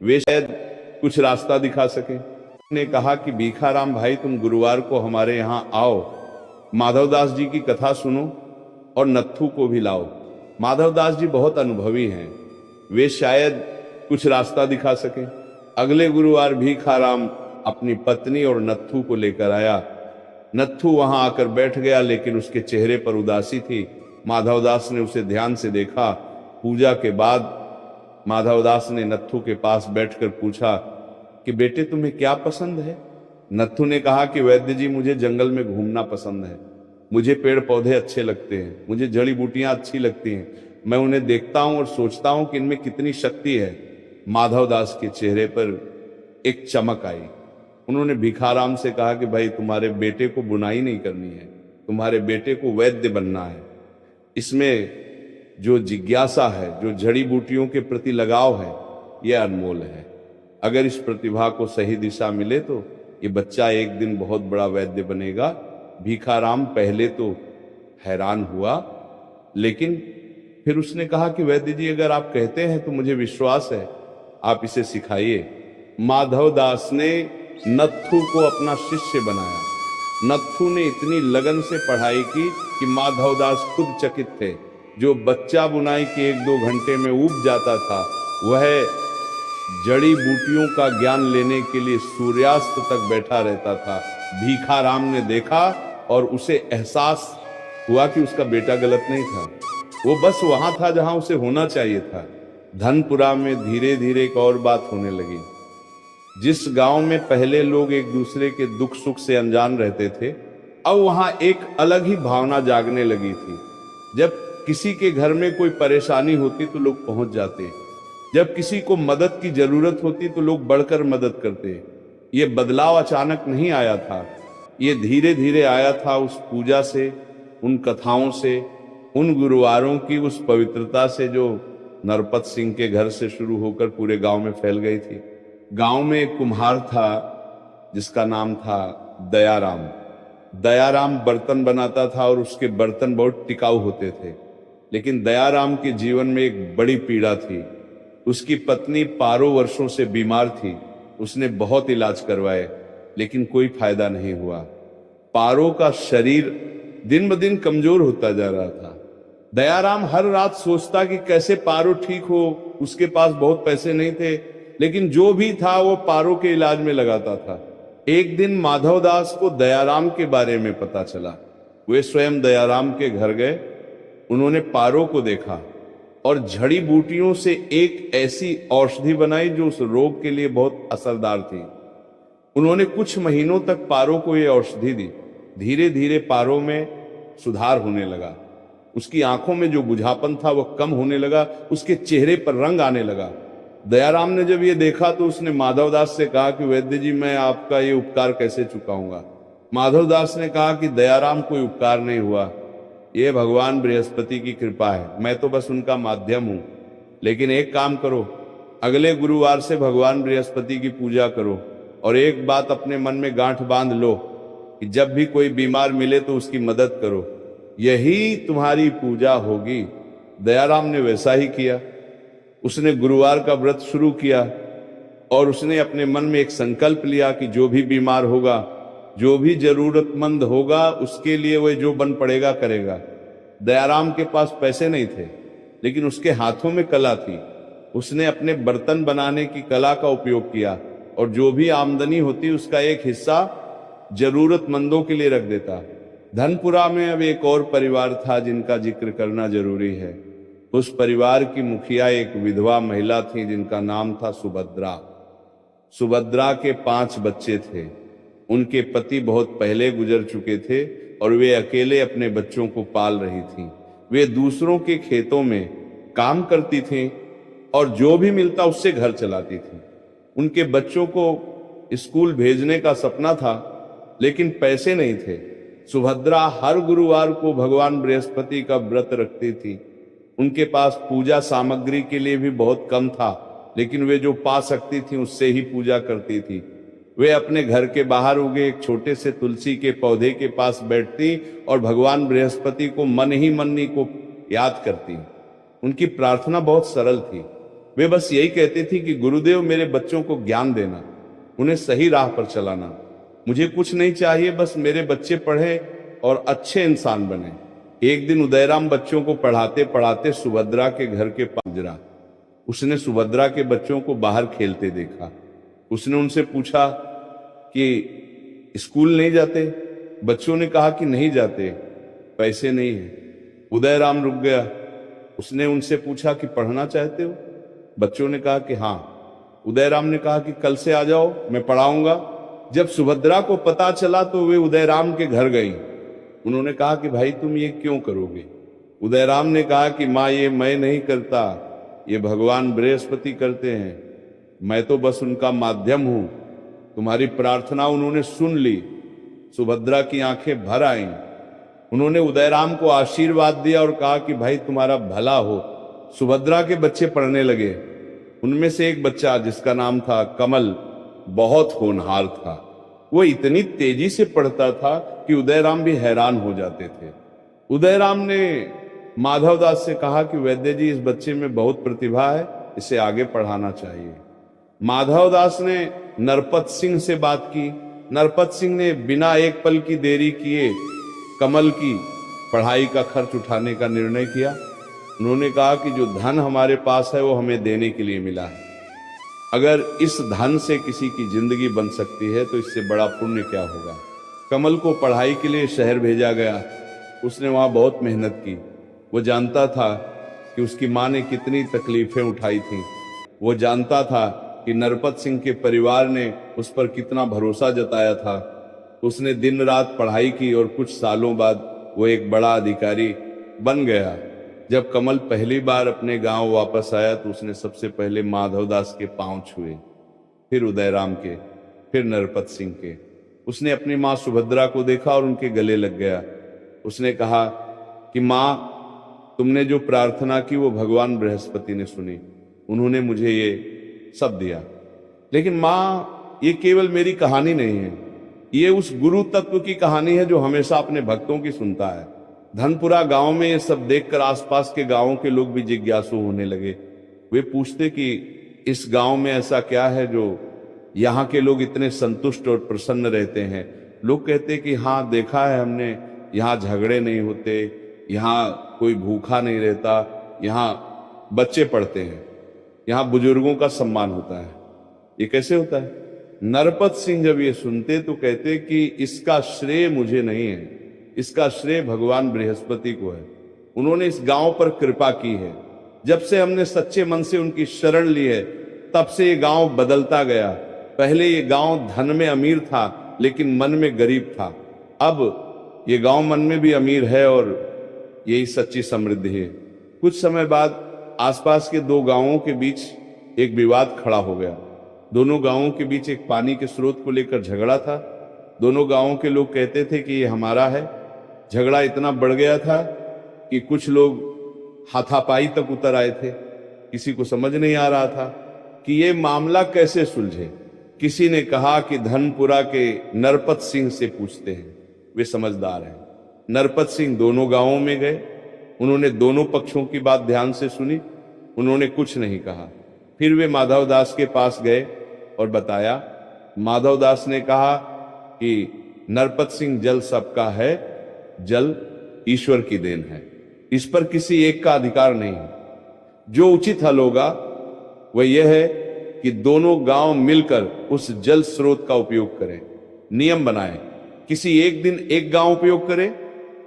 वे शायद कुछ रास्ता दिखा सके। ने कहा कि भीखाराम भाई, तुम गुरुवार को हमारे यहाँ आओ, माधवदास जी की कथा सुनो और नत्थू को भी लाओ। माधवदास जी बहुत अनुभवी हैं, वे शायद कुछ रास्ता दिखा सके। अगले गुरुवार भीखाराम अपनी पत्नी और नत्थू को लेकर आया। नत्थू वहां आकर बैठ गया, लेकिन उसके चेहरे पर उदासी थी। माधवदास ने उसे ध्यान से देखा। पूजा के बाद माधवदास ने नत्थू के पास बैठकर पूछा कि बेटे, तुम्हें क्या पसंद है? नत्थू ने कहा कि वैद्य जी, मुझे जंगल में घूमना पसंद है, मुझे पेड़ पौधे अच्छे लगते हैं, मुझे जड़ी बूटियां अच्छी लगती हैं, मैं उन्हें देखता हूं और सोचता हूं कि इनमें कितनी शक्ति है। माधवदास के चेहरे पर एक चमक आई। उन्होंने भीखाराम से कहा कि भाई, तुम्हारे बेटे को बुनाई नहीं करनी है, तुम्हारे बेटे को वैद्य बनना है। इसमें जो जिज्ञासा है, जो जड़ी बूटियों के प्रति लगाव है, यह अनमोल है। अगर इस प्रतिभा को सही दिशा मिले तो ये बच्चा एक दिन बहुत बड़ा वैद्य बनेगा। भीखाराम पहले तो हैरान हुआ, लेकिन फिर उसने कहा कि वैद्य जी, अगर आप कहते हैं तो मुझे विश्वास है, आप इसे सिखाइए। माधवदास ने नत्थू को अपना शिष्य बनाया। नत्थू ने इतनी लगन से पढ़ाई की कि माधवदास खुद चकित थे। जो बच्चा बुनाई के 1-2 घंटे में ऊब जाता था, वह जड़ी बूटियों का ज्ञान लेने के लिए सूर्यास्त तक बैठा रहता था। भीखाराम ने देखा और उसे एहसास हुआ कि उसका बेटा गलत नहीं था, वो बस वहां था जहां उसे होना चाहिए था। धनपुरा में धीरे धीरे एक और बात होने लगी। जिस गांव में पहले लोग एक दूसरे के दुख सुख से अनजान रहते थे, अब वहां एक अलग ही भावना जागने लगी थी। जब किसी के घर में कोई परेशानी होती तो लोग पहुंच जाते, जब किसी को मदद की जरूरत होती तो लोग बढ़कर मदद करते। ये बदलाव अचानक नहीं आया था, ये धीरे धीरे आया था उस पूजा से, उन कथाओं से, उन गुरुवारों की उस पवित्रता से जो नरपत सिंह के घर से शुरू होकर पूरे गांव में फैल गई थी। गांव में एक कुम्हार था जिसका नाम था दयाराम। दयाराम बर्तन बनाता था और उसके बर्तन बहुत टिकाऊ होते थे। लेकिन दयाराम के जीवन में एक बड़ी पीड़ा थी। उसकी पत्नी पारो वर्षों से बीमार थी। उसने बहुत इलाज करवाए, लेकिन कोई फायदा नहीं हुआ। पारो का शरीर दिन ब दिन कमजोर होता जा रहा था। दयाराम हर रात सोचता कि कैसे पारो ठीक हो। उसके पास बहुत पैसे नहीं थे, लेकिन जो भी था वो पारो के इलाज में लगाता था। एक दिन माधवदास को दयाराम के बारे में पता चला। वे स्वयं दयाराम के घर गए। उन्होंने पारो को देखा और जड़ी बूटियों से एक ऐसी औषधि बनाई जो उस रोग के लिए बहुत असरदार थी। उन्होंने कुछ महीनों तक पारो को यह औषधि दी। धीरे धीरे पारो में सुधार होने लगा। उसकी आंखों में जो बुझापन था वह कम होने लगा, उसके चेहरे पर रंग आने लगा। दयाराम ने जब ये देखा तो उसने माधवदास से कहा कि वैद्य जी, मैं आपका ये उपकार कैसे चुकाऊंगा? माधवदास ने कहा कि दयाराम, कोई उपकार नहीं हुआ, ये भगवान बृहस्पति की कृपा है, मैं तो बस उनका माध्यम हूं। लेकिन एक काम करो, अगले गुरुवार से भगवान बृहस्पति की पूजा करो और एक बात अपने मन में गांठ बांध लो कि जब भी कोई बीमार मिले तो उसकी मदद करो, यही तुम्हारी पूजा होगी। दयाराम ने वैसा ही किया। उसने गुरुवार का व्रत शुरू किया और उसने अपने मन में एक संकल्प लिया कि जो भी बीमार होगा, जो भी जरूरतमंद होगा, उसके लिए वह जो बन पड़ेगा करेगा। दयाराम के पास पैसे नहीं थे, लेकिन उसके हाथों में कला थी। उसने अपने बर्तन बनाने की कला का उपयोग किया और जो भी आमदनी होती उसका एक हिस्सा जरूरतमंदों के लिए रख देता। धनपुरा में अब एक और परिवार था जिनका जिक्र करना जरूरी है। उस परिवार की मुखिया एक विधवा महिला थी जिनका नाम था सुभद्रा। सुभद्रा के 5 बच्चे थे। उनके पति बहुत पहले गुजर चुके थे और वे अकेले अपने बच्चों को पाल रही थीं। वे दूसरों के खेतों में काम करती थीं और जो भी मिलता उससे घर चलाती थीं। उनके बच्चों को स्कूल भेजने का सपना था, लेकिन पैसे नहीं थे। सुभद्रा हर गुरुवार को भगवान बृहस्पति का व्रत रखती थी। उनके पास पूजा सामग्री के लिए भी बहुत कम था, लेकिन वे जो पा सकती थी उससे ही पूजा करती थी। वे अपने घर के बाहर उगे एक छोटे से तुलसी के पौधे के पास बैठती और भगवान बृहस्पति को मन ही मन को याद करती। उनकी प्रार्थना बहुत सरल थी। वे बस यही कहती थी कि गुरुदेव मेरे बच्चों को ज्ञान देना, उन्हें सही राह पर चलाना। मुझे कुछ नहीं चाहिए, बस मेरे बच्चे पढ़े और अच्छे इंसान बने। एक दिन उदयराम बच्चों को पढ़ाते पढ़ाते सुभद्रा के घर के पास गुजरा। उसने सुभद्रा के बच्चों को बाहर खेलते देखा। उसने उनसे पूछा कि स्कूल नहीं जाते? बच्चों ने कहा कि नहीं जाते, पैसे नहीं है। उदयराम रुक गया। उसने उनसे पूछा कि पढ़ना चाहते हो? बच्चों ने कहा कि हाँ। उदयराम ने कहा कि कल से आ जाओ, मैं पढ़ाऊंगा। जब सुभद्रा को पता चला तो वे उदयराम के घर गई। उन्होंने कहा कि भाई तुम ये क्यों करोगे? उदयराम ने कहा कि माँ, ये मैं नहीं करता, ये भगवान बृहस्पति करते हैं, मैं तो बस उनका माध्यम हूं। तुम्हारी प्रार्थना उन्होंने सुन ली। सुभद्रा की आंखें भर आईं। उन्होंने उदयराम को आशीर्वाद दिया और कहा कि भाई तुम्हारा भला हो। सुभद्रा के बच्चे पढ़ने लगे। उनमें से एक बच्चा जिसका नाम था कमल बहुत होनहार था। वो इतनी तेजी से पढ़ता था कि उदयराम भी हैरान हो जाते थे। उदयराम ने माधवदास से कहा कि वैद्य जी, इस बच्चे में बहुत प्रतिभा है, इसे आगे पढ़ाना चाहिए। माधवदास ने नरपत सिंह से बात की। नरपत सिंह ने बिना एक पल की देरी किए कमल की पढ़ाई का खर्च उठाने का निर्णय किया। उन्होंने कहा कि जो धन हमारे पास है वो हमें देने के लिए मिला है। अगर इस धन से किसी की जिंदगी बन सकती है तो इससे बड़ा पुण्य क्या होगा। कमल को पढ़ाई के लिए शहर भेजा गया। उसने वहां बहुत मेहनत की। वो जानता था कि उसकी माँ ने कितनी तकलीफें उठाई थीं। वो जानता था कि नरपत सिंह के परिवार ने उस पर कितना भरोसा जताया था। उसने दिन रात पढ़ाई की और कुछ सालों बाद वो एक बड़ा अधिकारी बन गया। जब कमल पहली बार अपने गांव वापस आया तो उसने सबसे पहले माधवदास के पांव छुए, फिर उदयराम के, फिर नरपत सिंह के। उसने अपनी माँ सुभद्रा को देखा और उनके गले लग गया। उसने कहा कि माँ, तुमने जो प्रार्थना की वो भगवान बृहस्पति ने सुनी, उन्होंने मुझे ये सब दिया। लेकिन माँ, ये केवल मेरी कहानी नहीं है, ये उस गुरु तत्व की कहानी है जो हमेशा अपने भक्तों की सुनता है। धनपुरा गांव में ये सब देखकर आसपास के गांवों के लोग भी जिज्ञासु होने लगे। वे पूछते कि इस गांव में ऐसा क्या है जो यहाँ के लोग इतने संतुष्ट और प्रसन्न रहते हैं। लोग कहते कि हाँ, देखा है हमने, यहाँ झगड़े नहीं होते, यहाँ कोई भूखा नहीं रहता, यहाँ बच्चे पढ़ते हैं, यहाँ बुजुर्गों का सम्मान होता है। ये कैसे होता है? नरपत सिंह जब ये सुनते तो कहते कि इसका श्रेय मुझे नहीं है, इसका श्रेय भगवान बृहस्पति को है। उन्होंने इस गांव पर कृपा की है। जब से हमने सच्चे मन से उनकी शरण ली है तब से ये गांव बदलता गया। पहले ये गांव धन में अमीर था लेकिन मन में गरीब था। अब ये गांव मन में भी अमीर है और यही सच्ची समृद्धि है। कुछ समय बाद आसपास के दो गांवों के बीच एक विवाद खड़ा हो गया। दोनों गांवों के बीच एक पानी के स्रोत को लेकर झगड़ा था। दोनों गांवों के लोग कहते थे कि ये हमारा है। झगड़ा इतना बढ़ गया था कि कुछ लोग हाथापाई तक उतर आए थे। किसी को समझ नहीं आ रहा था कि ये मामला कैसे सुलझे। किसी ने कहा कि धनपुरा के नरपत सिंह से पूछते हैं, वे समझदार हैं। नरपत सिंह दोनों गांवों में गए। उन्होंने दोनों पक्षों की बात ध्यान से सुनी। उन्होंने कुछ नहीं कहा। फिर वे माधवदास के पास गए और बताया। माधवदास ने कहा कि नरपत सिंह, जल सबका है, जल ईश्वर की देन है, इस पर किसी एक का अधिकार नहीं है। जो उचित हल होगा वह यह है कि दोनों गांव मिलकर उस जल स्रोत का उपयोग करें। नियम बनाएं, किसी एक दिन एक गांव उपयोग करे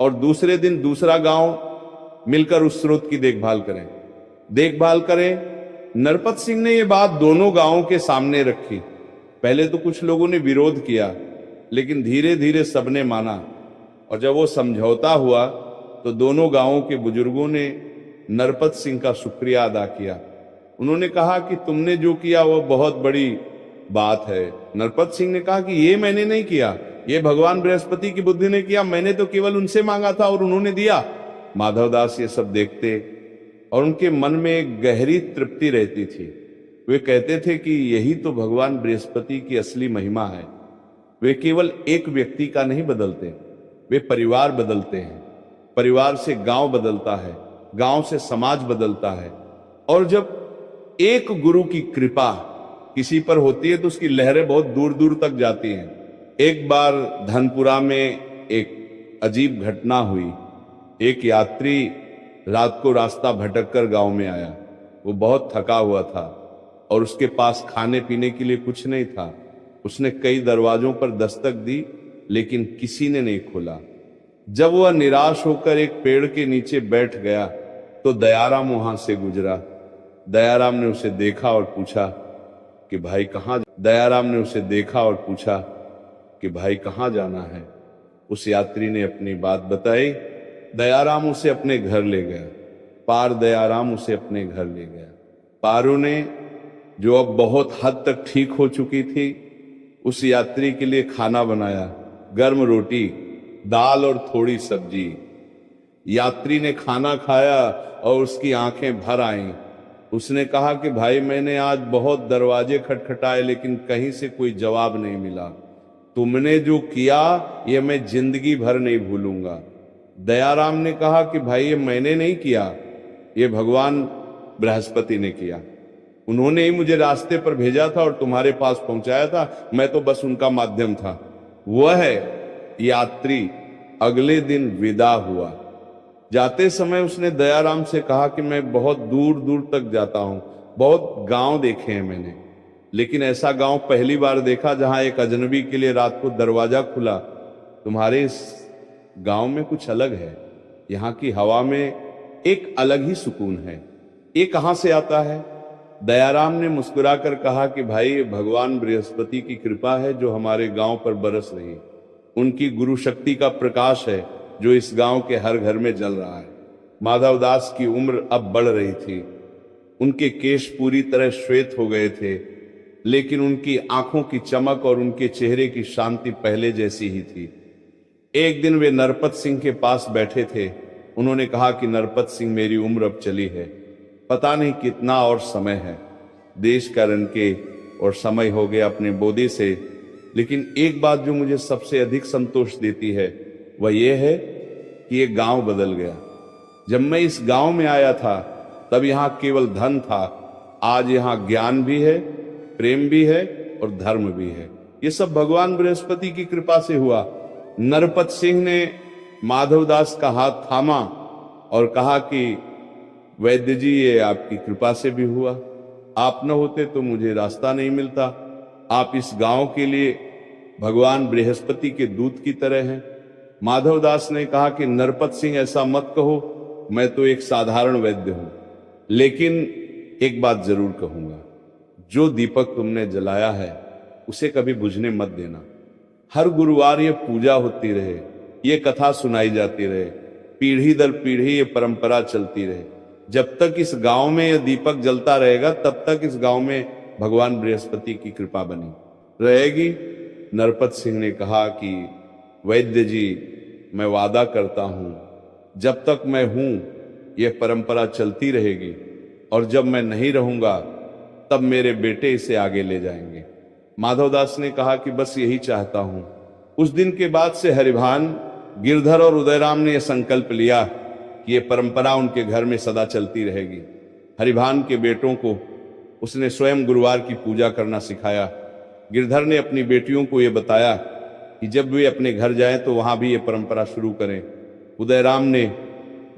और दूसरे दिन दूसरा गांव मिलकर उस स्रोत की देखभाल करें। नरपत सिंह ने यह बात दोनों गांवों के सामने रखी। पहले तो कुछ लोगों ने विरोध किया, लेकिन धीरे धीरे सबने माना और जब वो समझौता हुआ तो दोनों गांवों के बुजुर्गों ने नरपत सिंह का शुक्रिया अदा किया। उन्होंने कहा कि तुमने जो किया वो बहुत बड़ी बात है। नरपत सिंह ने कहा कि ये मैंने नहीं किया, ये भगवान बृहस्पति की बुद्धि ने किया, मैंने तो केवल उनसे मांगा था और उन्होंने दिया। माधवदास ये सब देखते और उनके मन में एक गहरी तृप्ति रहती थी। वे कहते थे कि यही तो भगवान बृहस्पति की असली महिमा है। वे केवल एक व्यक्ति का नहीं बदलते, वे परिवार बदलते हैं। परिवार से गांव बदलता है, गांव से समाज बदलता है, और जब एक गुरु की कृपा किसी पर होती है तो उसकी लहरें बहुत दूर दूर तक जाती हैं। एक बार धनपुरा में एक अजीब घटना हुई। एक यात्री रात को रास्ता भटक कर गांव में आया। वो बहुत थका हुआ था और उसके पास खाने पीने के लिए कुछ नहीं था। उसने कई दरवाजों पर दस्तक दी लेकिन किसी ने नहीं खोला। जब वह निराश होकर एक पेड़ के नीचे बैठ गया तो दयाराम वहां से गुजरा। दयाराम ने उसे देखा और पूछा कि भाई कहाँ जाना है। उस यात्री ने अपनी बात बताई। दयाराम उसे अपने घर ले गया। दयाराम उसे अपने घर ले गया। पारू ने, जो अब बहुत हद तक ठीक हो चुकी थी, उस यात्री के लिए खाना बनाया। गर्म रोटी, दाल और थोड़ी सब्जी। यात्री ने खाना खाया और उसकी आंखें भर आईं। उसने कहा कि भाई, मैंने आज बहुत दरवाजे खटखटाए लेकिन कहीं से कोई जवाब नहीं मिला। तुमने जो किया ये मैं जिंदगी भर नहीं भूलूंगा। दयाराम ने कहा कि भाई, ये मैंने नहीं किया, ये भगवान बृहस्पति ने किया। उन्होंने ही मुझे रास्ते पर भेजा था और तुम्हारे पास पहुंचाया था। मैं तो बस उनका माध्यम था। वह यात्री अगले दिन विदा हुआ। जाते समय उसने दयाराम से कहा कि मैं बहुत दूर दूर तक जाता हूं, बहुत गांव देखे हैं मैंने, लेकिन ऐसा गांव पहली बार देखा जहां एक अजनबी के लिए रात को दरवाजा खुला। तुम्हारे इस गांव में कुछ अलग है। यहाँ की हवा में एक अलग ही सुकून है। ये कहां से आता है? दयाराम ने मुस्कुराकर कहा कि भाई, ये भगवान बृहस्पति की कृपा है जो हमारे गांव पर बरस रही। उनकी गुरु शक्ति का प्रकाश है जो इस गांव के हर घर में जल रहा है। माधवदास की उम्र अब बढ़ रही थी। उनके केश पूरी तरह श्वेत हो गए थे, लेकिन उनकी आंखों की चमक और उनके चेहरे की शांति पहले जैसी ही थी। एक दिन वे नरपत सिंह के पास बैठे थे। उन्होंने कहा कि नरपत सिंह, मेरी उम्र अब चली है, पता नहीं कितना और समय है। देश का रन के और समय हो गया अपने बोदे से, लेकिन एक बात जो मुझे सबसे अधिक संतोष देती है वह यह है कि ये गांव बदल गया। जब मैं इस गांव में आया था तब यहां केवल धन था। आज यहां ज्ञान भी है, प्रेम भी है और धर्म भी है। ये सब भगवान बृहस्पति की कृपा से हुआ। नरपत सिंह ने माधवदास का हाथ थामा और कहा कि वैद्य जी, ये आपकी कृपा से भी हुआ। आप न होते तो मुझे रास्ता नहीं मिलता। आप इस गांव के लिए भगवान बृहस्पति के दूत की तरह हैं। माधवदास ने कहा कि नरपत सिंह, ऐसा मत कहो, मैं तो एक साधारण वैद्य हूं, लेकिन एक बात जरूर कहूंगा, जो दीपक तुमने जलाया है उसे कभी बुझने मत देना। हर गुरुवार ये पूजा होती रहे, ये कथा सुनाई जाती रहे, पीढ़ी दर पीढ़ी ये परंपरा चलती रहे। जब तक इस गांव में यह दीपक जलता रहेगा तब तक इस गांव में भगवान बृहस्पति की कृपा बनी रहेगी। नरपत सिंह ने कहा कि वैद्य जी, मैं वादा करता हूं, जब तक मैं हूं यह परंपरा चलती रहेगी, और जब मैं नहीं रहूंगा तब मेरे बेटे इसे आगे ले जाएंगे। माधवदास ने कहा कि बस यही चाहता हूं। उस दिन के बाद से हरिभान, गिरधर और उदयराम ने यह संकल्प लिया कि यह परंपरा उनके घर में सदा चलती रहेगी। हरिभान के बेटों को उसने स्वयं गुरुवार की पूजा करना सिखाया। गिरधर ने अपनी बेटियों को यह बताया कि जब वे अपने घर जाएं तो वहां भी ये परंपरा शुरू करें। उदयराम ने,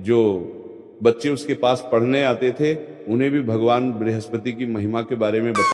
जो बच्चे उसके पास पढ़ने आते थे, उन्हें भी भगवान बृहस्पति की महिमा के बारे में बताया।